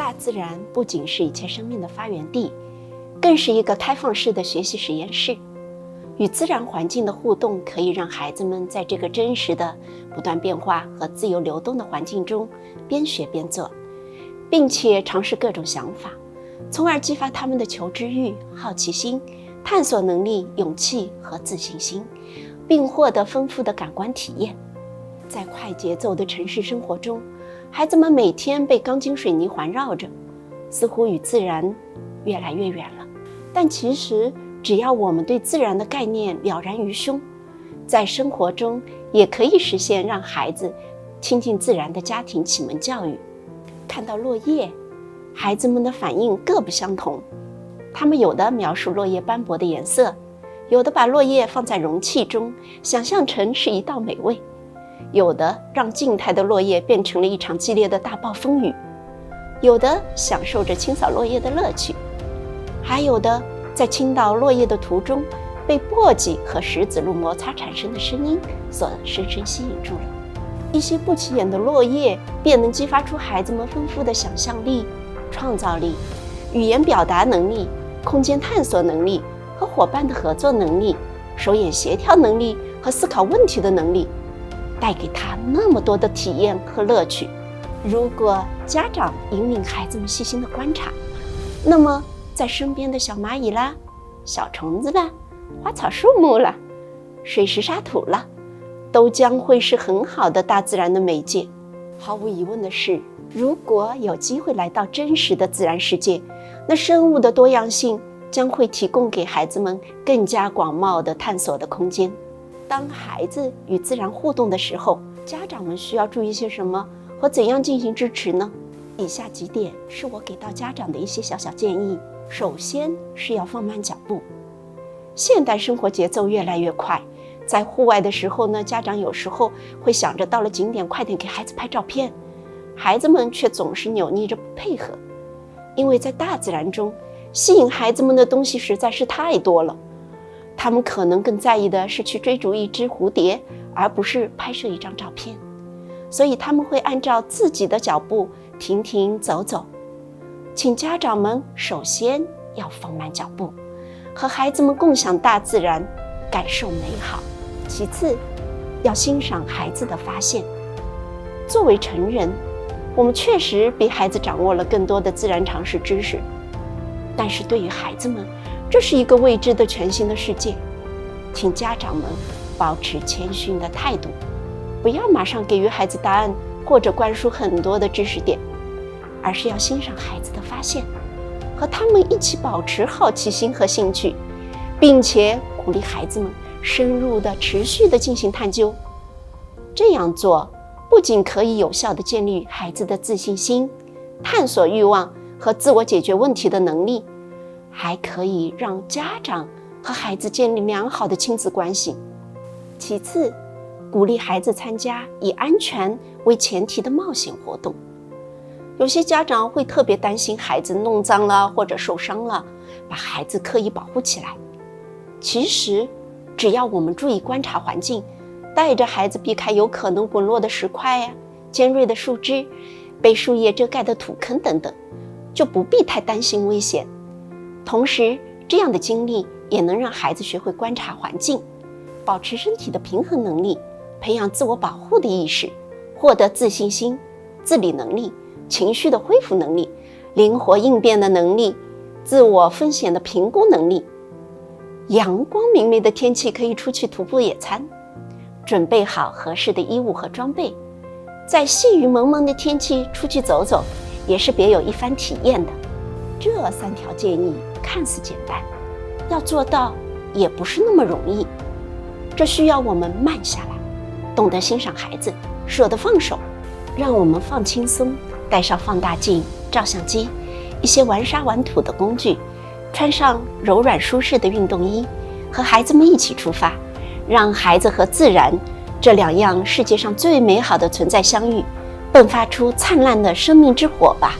大自然不仅是一切生命的发源地，更是一个开放式的学习实验室。与自然环境的互动可以让孩子们在这个真实的、不断变化和自由流动的环境中边学边做，并且尝试各种想法，从而激发他们的求知欲、好奇心、探索能力、勇气和自信心，并获得丰富的感官体验。在快节奏的城市生活中，孩子们每天被钢筋水泥环绕着，似乎与自然越来越远了。但其实只要我们对自然的概念了然于胸，在生活中也可以实现让孩子亲近自然的家庭启蒙教育。看到落叶，孩子们的反应各不相同，他们有的描述落叶斑驳的颜色，有的把落叶放在容器中，想象成是一道美味，有的让静态的落叶变成了一场激烈的大暴风雨，有的享受着清扫落叶的乐趣，还有的在倾倒落叶的途中被簸箕和石子路摩擦产生的声音所深深吸引住了。一些不起眼的落叶便能激发出孩子们丰富的想象力、创造力、语言表达能力、空间探索能力和伙伴的合作能力、手眼协调能力和思考问题的能力，带给他那么多的体验和乐趣。如果家长引领孩子们细心的观察，那么在身边的小蚂蚁啦、小虫子啦、花草树木啦、水石沙土啦，都将会是很好的大自然的媒介。毫无疑问的是，如果有机会来到真实的自然世界，那生物的多样性将会提供给孩子们更加广袤的探索的空间。当孩子与自然互动的时候，家长们需要注意些什么和怎样进行支持呢？以下几点是我给到家长的一些小小建议。首先是要放慢脚步。现代生活节奏越来越快，在户外的时候呢，家长有时候会想着到了景点快点给孩子拍照片，孩子们却总是扭捏着不配合。因为在大自然中，吸引孩子们的东西实在是太多了，他们可能更在意的是去追逐一只蝴蝶，而不是拍摄一张照片，所以他们会按照自己的脚步停停走走。请家长们首先要放慢脚步，和孩子们共享大自然，感受美好。其次，要欣赏孩子的发现。作为成人，我们确实比孩子掌握了更多的自然常识知识，但是对于孩子们，这是一个未知的全新的世界。请家长们保持谦逊的态度，不要马上给予孩子答案或者灌输很多的知识点，而是要欣赏孩子的发现，和他们一起保持好奇心和兴趣，并且鼓励孩子们深入的、持续的进行探究。这样做不仅可以有效地建立孩子的自信心、探索欲望和自我解决问题的能力，还可以让家长和孩子建立良好的亲子关系。其次，鼓励孩子参加以安全为前提的冒险活动。有些家长会特别担心孩子弄脏了或者受伤了，把孩子刻意保护起来。其实，只要我们注意观察环境，带着孩子避开有可能滚落的石块呀、尖锐的树枝、被树叶遮盖的土坑等等，就不必太担心危险。同时，这样的经历也能让孩子学会观察环境，保持身体的平衡能力，培养自我保护的意识，获得自信心、自理能力、情绪的恢复能力、灵活应变的能力、自我风险的评估能力。阳光明媚的天气可以出去徒步野餐，准备好合适的衣物和装备，在细雨蒙蒙的天气出去走走，也是别有一番体验的。这3条建议看似简单，要做到也不是那么容易，这需要我们慢下来，懂得欣赏孩子，舍得放手，让我们放轻松，带上放大镜、照相机，一些玩沙玩土的工具，穿上柔软舒适的运动衣，和孩子们一起出发，让孩子和自然这2样世界上最美好的存在相遇，迸发出灿烂的生命之火吧。